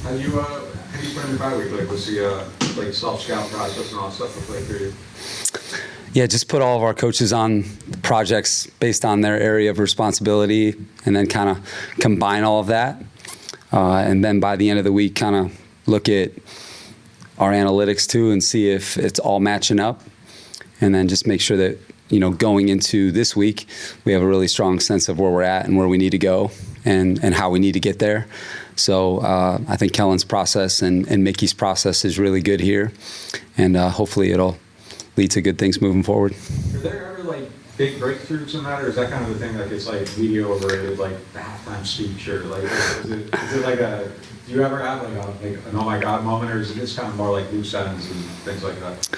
How do you put in your bye week? Like, what's the like self-scout process and all that stuff look like for you? Yeah, just put all of our coaches on projects based on their area of responsibility, and then kind of combine all of that. And then by the end of the week, kind of look at our analytics too and see if it's all matching up. And then just make sure that, going into this week, we have a really strong sense of where we're at and where we need to go and how we need to get there. So I think Kellen's process and Mickey's process is really good here. And hopefully it'll lead to good things moving forward. Are there ever like big breakthroughs in that, or is that kind of the thing like it's like media overrated, like the halftime speech, or like is it like do you ever have like an oh my god moment, or is it just kind of more like loose ends and things like that?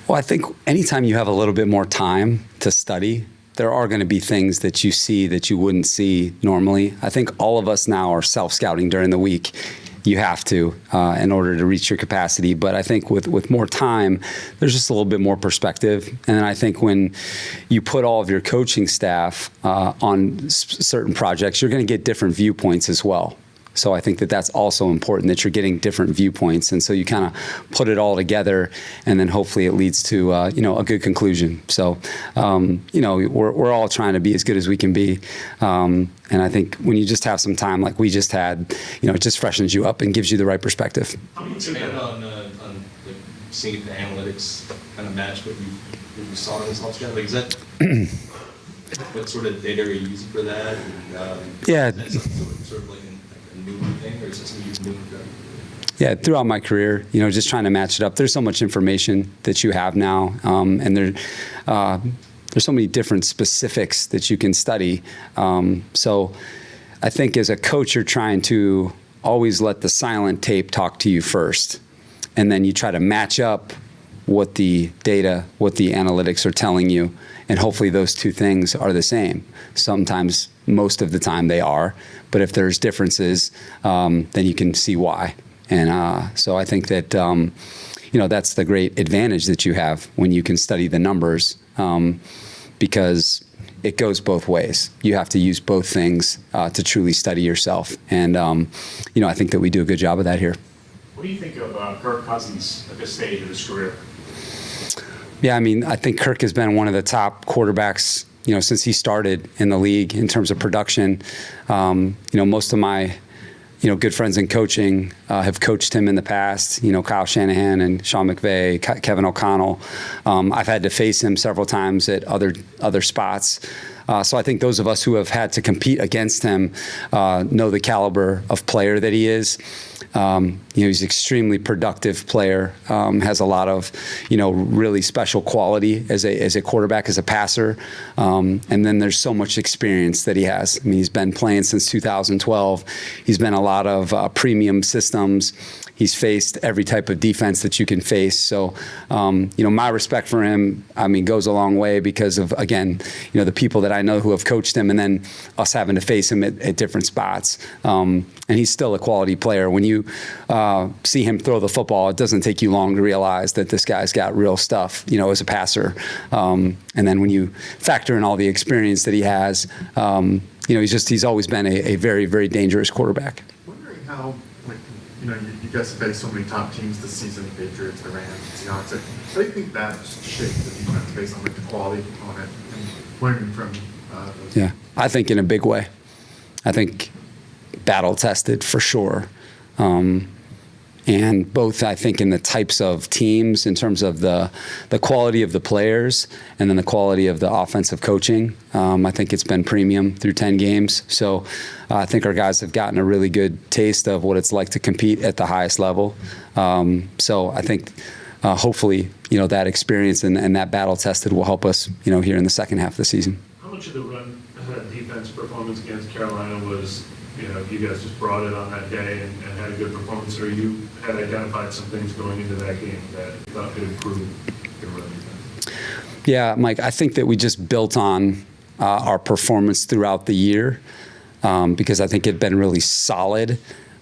Well, I think anytime you have a little bit more time to study, there are going to be things that you see that you wouldn't see normally. I think all of us now are self-scouting during the week. You have to in order to reach your capacity. But I think with more time, there's just a little bit more perspective. And then I think when you put all of your coaching staff on certain projects, you're going to get different viewpoints as well. So I think that that's also important, that you're getting different viewpoints. And so you kind of put it all together, and then hopefully it leads to, a good conclusion. So, we're all trying to be as good as we can be. And I think when you just have some time like we just had, it just freshens you up and gives you the right perspective. How do you expand on seeing if the analytics kind of match what you saw in this whole scout? Like, is that what sort of data are you using for that? And, yeah. Is that sort of like a new thing, or is that something you've been doing? Yeah, throughout my career, just trying to match it up. There's so much information that you have now, and there's so many different specifics that you can study. So I think as a coach, you're trying to always let the silent tape talk to you first, and then you try to match up what the data, what the analytics are telling you, and hopefully those two things are the same. Sometimes, most of the time they are, but if there's differences, then you can see why. And so I think that, that's the great advantage that you have when you can study the numbers, because it goes both ways. You have to use both things to truly study yourself. And, I think that we do a good job of that here. What do you think of Kirk Cousins at this stage of his career? Yeah, I think Kirk has been one of the top quarterbacks, since he started in the league in terms of production. Most of my, good friends in coaching have coached him in the past. Kyle Shanahan and Sean McVay, Kevin O'Connell. I've had to face him several times at other spots. So I think those of us who have had to compete against him know the caliber of player that he is. He's an extremely productive player, has a lot of, really special quality as a quarterback, as a passer. And then there's so much experience that he has. He's been playing since 2012. He's been a lot of premium systems. He's faced every type of defense that you can face. So, my respect for him, goes a long way because of, again, the people that I know who have coached him, and then us having to face him at different spots. And he's still a quality player. When you see him throw the football, it doesn't take you long to realize that this guy's got real stuff, as a passer. And then when you factor in all the experience that he has, he's always been a very, very dangerous quarterback. Wondering how, you guys have faced so many top teams this season, the Patriots, the Rams, the Seahawks. How do you think that shaped the defense based on the quality component and learning from those? Yeah, I think in a big way. I think battle tested for sure. And both, I think, in the types of teams in terms of the quality of the players and then the quality of the offensive coaching. I think it's been premium through 10 games. So I think our guys have gotten a really good taste of what it's like to compete at the highest level. So I think hopefully, that experience and that battle tested will help us, here in the second half of the season. How much of the run defense performance against Carolina was, you guys just brought it on that day and had a good performance, or you had identified some things going into that game that you thought could improve your run defense? Yeah, Mike, I think that we just built on our performance throughout the year because I think it had been really solid.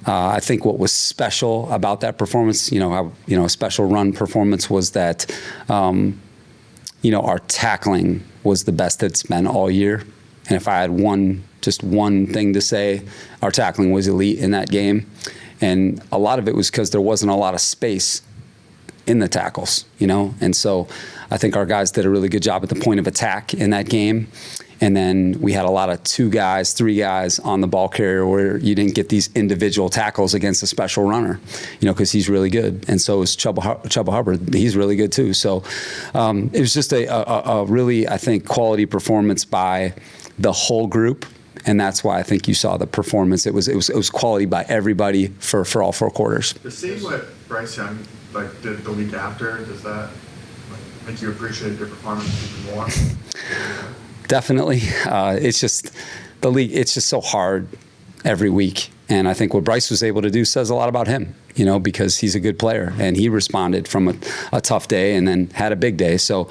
I think what was special about that performance, a special run performance was that, our tackling was the best it's been all year. And if I had just one thing to say, our tackling was elite in that game. And a lot of it was because there wasn't a lot of space in the tackles, And so I think our guys did a really good job at the point of attack in that game. And then we had a lot of 2 guys, 3 guys on the ball carrier where you didn't get these individual tackles against a special runner, because he's really good. And so is Chuba Hubbard. He's really good too. So it was just a really, I think, quality performance by the whole group. And that's why I think you saw the performance. It was quality by everybody for all 4 quarters. The seeing what Bryce Young did the week after, does that make you appreciate your performance even more? Definitely. It's just the league. It's just so hard every week. And I think what Bryce was able to do says a lot about him, because he's a good player and he responded from a tough day and then had a big day. So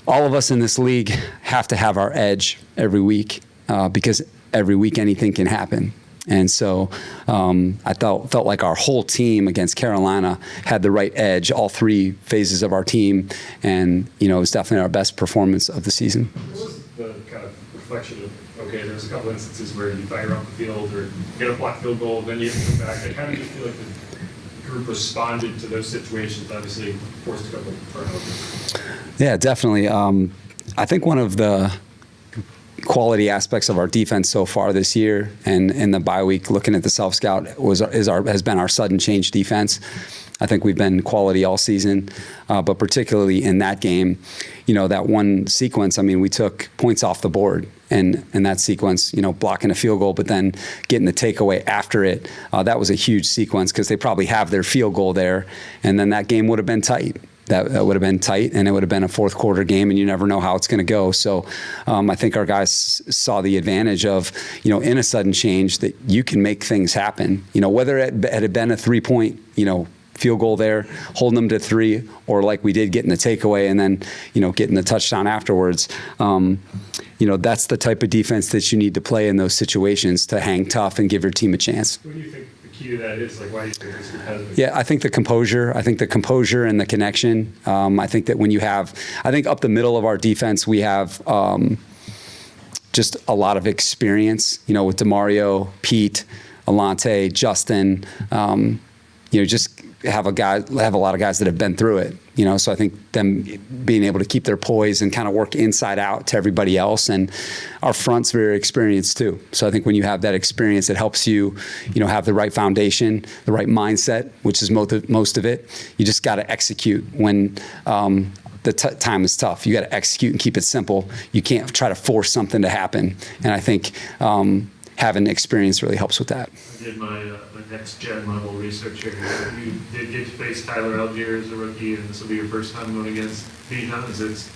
all of us in this league have to have our edge every week, because every week anything can happen. And so I felt like our whole team against Carolina had the right edge, all 3 phases of our team, and it was definitely our best performance of the season. What was the kind of reflection of, okay, there's a couple instances where you fire off the field or get a blocked field goal, then you have to come back. I kind of just feel like the group responded to those situations, obviously forced a couple of turnovers. Yeah, definitely. I think one of the quality aspects of our defense so far this year, and in the bye week, looking at the self-scout, has been our sudden change defense. I think we've been quality all season, but particularly in that game, that one sequence, we took points off the board. And that sequence, blocking a field goal, but then getting the takeaway after it, that was a huge sequence because they probably have their field goal there, and then that game would have been tight. That would have been tight, and it would have been a 4th quarter game, and you never know how it's going to go. So I think our guys saw the advantage of, in a sudden change that you can make things happen. Whether it had been a 3-point, field goal there, holding them to 3, or like we did, getting the takeaway and then, getting the touchdown afterwards. That's the type of defense that you need to play in those situations to hang tough and give your team a chance. What do you think the key to that is? Why do you think it's competitive? Yeah, I think the composure and the connection. I think that when you have, up the middle of our defense, we have just a lot of experience, with DeMario, Pete, Alante, Justin, just have a lot of guys that have been through it, so I think them being able to keep their poise and kind of work inside out to everybody else. And our front's very experienced too. So I think when you have that experience, it helps you, have the right foundation, the right mindset, which is most of it. You just got to execute when the time is tough. You got to execute and keep it simple. You can't try to force something to happen. And I think having experience really helps with that. I did my next-gen level research here. You did get to face Tyler Algier as a rookie, and this will be your first time going against Bijan. Is it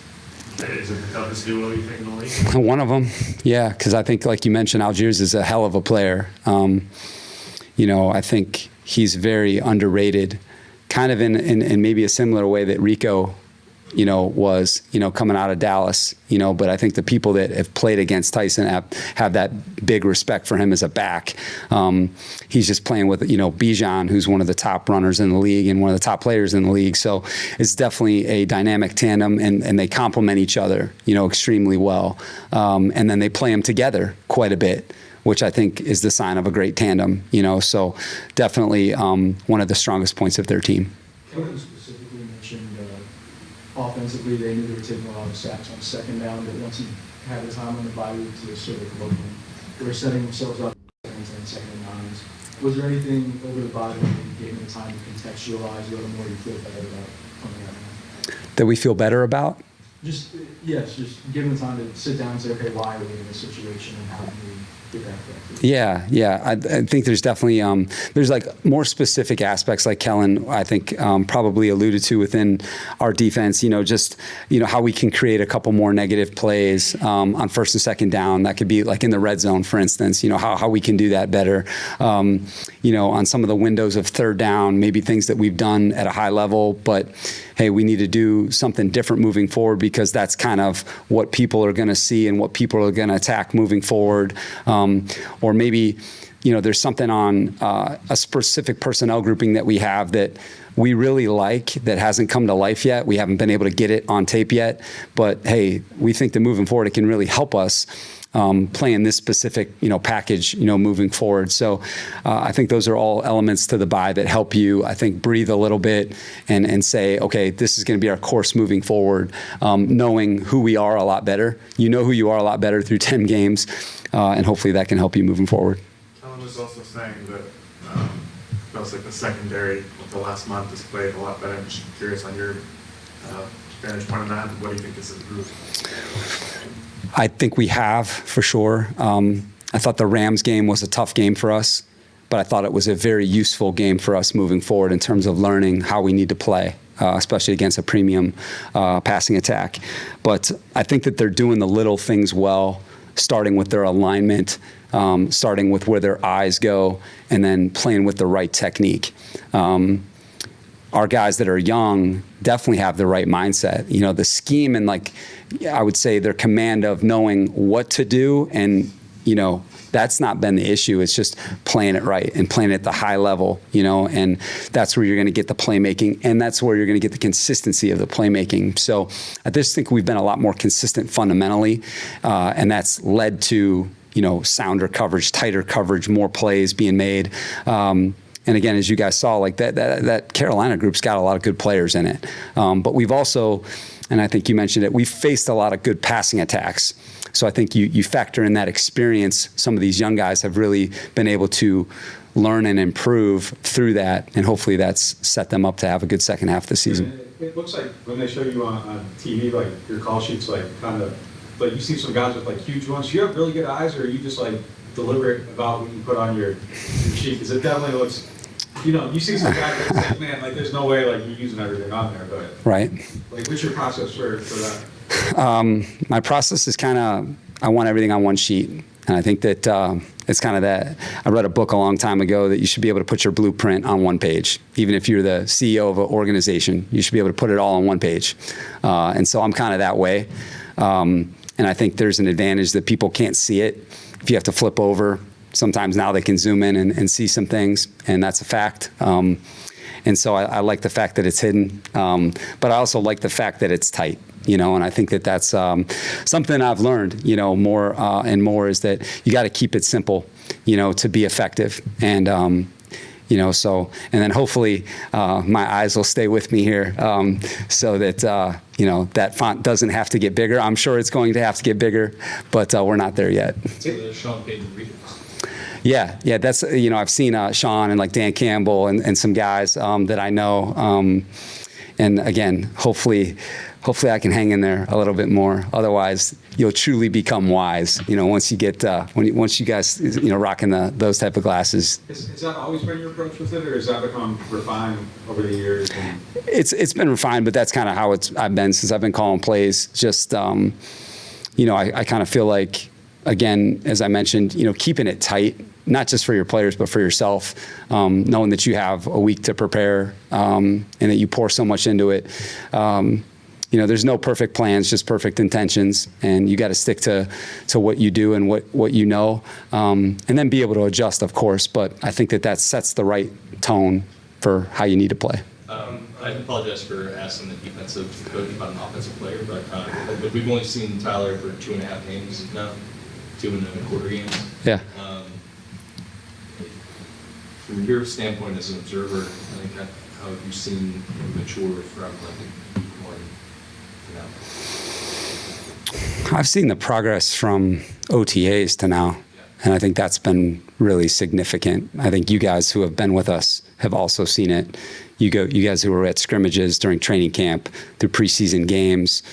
the toughest duo you think in the league? One of them, yeah, because I think, like you mentioned, Algiers is a hell of a player. I think he's very underrated, kind of in maybe a similar way that Rico was, coming out of Dallas, but I think the people that have played against Tyson have that big respect for him as a back. He's just playing with, Bijan, who's one of the top runners in the league and one of the top players in the league. So it's definitely a dynamic tandem, and they complement each other, extremely well. And then they play them together quite a bit, which I think is the sign of a great tandem, so definitely one of the strongest points of their team. Kevin specifically mentioned offensively, they knew they were taking a lot of sacks on 2nd down, but once he had the time on the bye week to sort of look, they were setting themselves up for 2nd and 9s. Was there anything over the bye when you gave them the time to contextualize a little more you feel better about coming out now? That we feel better about? Just give them the time to sit down and say, okay, why are we in this situation and how can we get that corrected? Yeah. I think there's definitely there's like more specific aspects, like Kellen, I think probably alluded to within our defense. How we can create a couple more negative plays on 1st and 2nd down. That could be like in the red zone, for instance. How we can do that better. On some of the windows of 3rd down, maybe things that we've done at a high level, but hey, we need to do something different moving forward because that's kind of what people are going to see and what people are going to attack moving forward. Or maybe, there's something on a specific personnel grouping that we have that we really like that hasn't come to life yet. We haven't been able to get it on tape yet. But, hey, we think that moving forward it can really help us playing this specific, package, moving forward. So I think those are all elements to the bye that help you, I think, breathe a little bit and say, okay, this is going to be our course moving forward, knowing who we are a lot better. You know who you are a lot better through 10 games, and hopefully that can help you moving forward. Kellen was also saying that feels like the secondary of the last month has played a lot better. I'm just curious on your vantage point on that. What do you think has improved? I think we have, for sure. I thought the Rams game was a tough game for us, but I thought it was a very useful game for us moving forward in terms of learning how we need to play, especially against a premium passing attack. But I think that they're doing the little things well, starting with their alignment, starting with where their eyes go, and then playing with the right technique. Our guys that are young definitely have the right mindset. The scheme and, I would say their command of knowing what to do, and, that's not been the issue. It's just playing it right and playing it at the high level, and that's where you're going to get the playmaking, and that's where you're going to get the consistency of the playmaking. So I just think we've been a lot more consistent fundamentally, and that's led to, sounder coverage, tighter coverage, more plays being made. And again, as you guys saw, that Carolina group's got a lot of good players in it. But we've also, and I think you mentioned it, we've faced a lot of good passing attacks. So I think you factor in that experience. Some of these young guys have really been able to learn and improve through that, and hopefully that's set them up to have a good second half of the season. It looks like when they show you on TV, your call sheets, kind of, you see some guys with huge ones. Do you have really good eyes, or are you just deliberate about what you put on your sheet? Because it definitely looks, you see some guys that say, man, there's no way you're using everything on there, but right. What's your process for that? My process is I want everything on one sheet. And I think that it's kind of that. I read a book a long time ago that you should be able to put your blueprint on one page. Even if you're the CEO of an organization, you should be able to put it all on one page. And so I'm kind of that way. And I think there's an advantage that people can't see it. If you have to flip over, sometimes now they can zoom in and see some things, and that's a fact. And so I like the fact that it's hidden, but I also like the fact that it's tight, and I think that that's something I've learned, more and more, is that you got to keep it simple, to be effective. And, and then hopefully my eyes will stay with me here, so that, that font doesn't have to get bigger. I'm sure it's going to have to get bigger, but we're not there yet. So Sean Payton readers. Yeah, that's, I've seen Sean and Dan Campbell and some guys that I know. And again, hopefully I can hang in there a little bit more. Otherwise, you'll truly become wise, once you get, once you guys, rocking those type of glasses. Has that always been your approach with it, or has that become refined over the years? It's been refined, but that's kind of how I've been since I've been calling plays. Just, I kind of feel like, again, as I mentioned, keeping it tight, not just for your players, but for yourself, knowing that you have a week to prepare, and that you pour so much into it. There's no perfect plans, just perfect intentions, and you got to stick to what you do and what you know, and then be able to adjust, of course. But I think that sets the right tone for how you need to play. I apologize for asking the defensive coach about an offensive player, but we've only seen Tyler for 2.5 games now, 2.25 games. Yeah. From your standpoint as an observer, how have you seen him mature from week one to now? I've seen the progress from OTAs to now, and I think that's been really significant. I think you guys who have been with us have also seen it. You guys who were at scrimmages during training camp, through preseason games,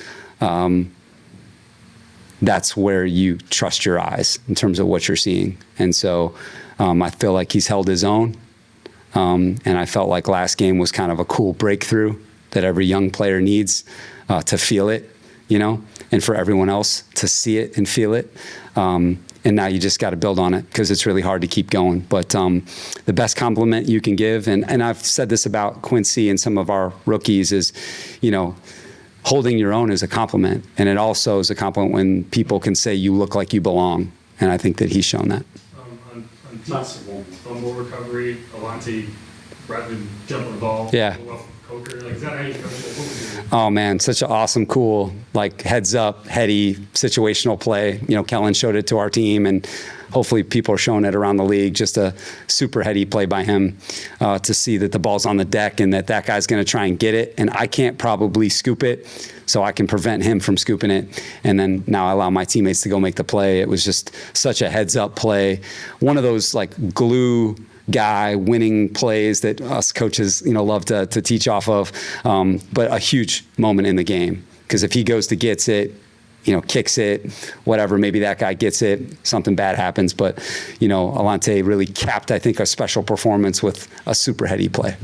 that's where you trust your eyes in terms of what you're seeing. And so I feel like he's held his own. And I felt like last game was kind of a cool breakthrough that every young player needs to feel it, and for everyone else to see it and feel it. And now you just got to build on it, because it's really hard to keep going. But the best compliment you can give, and I've said this about Quincy and some of our rookies, is, holding your own is a compliment. And it also is a compliment when people can say you look like you belong. And I think that he's shown that. On fumble recovery, Alante rather than jumping the ball. Yeah. Go off Coker? Like, is that how you coach it? What was your- Oh man, such an awesome, cool, like heads up, heady, situational play. You know, Kellen showed it to our team, and hopefully people are showing it around the league. Just a super heady play by him to see that the ball's on the deck and that guy's going to try and get it, and I can't probably scoop it, so I can prevent him from scooping it. And then now I allow my teammates to go make the play. It was just such a heads up play. One of those like glue guy winning plays that us coaches, you know, love to teach off of, but a huge moment in the game, because if he goes to gets it, you know, kicks it, whatever, maybe that guy gets it, something bad happens. But, you know, Alante really capped, I think, a special performance with a super heady play.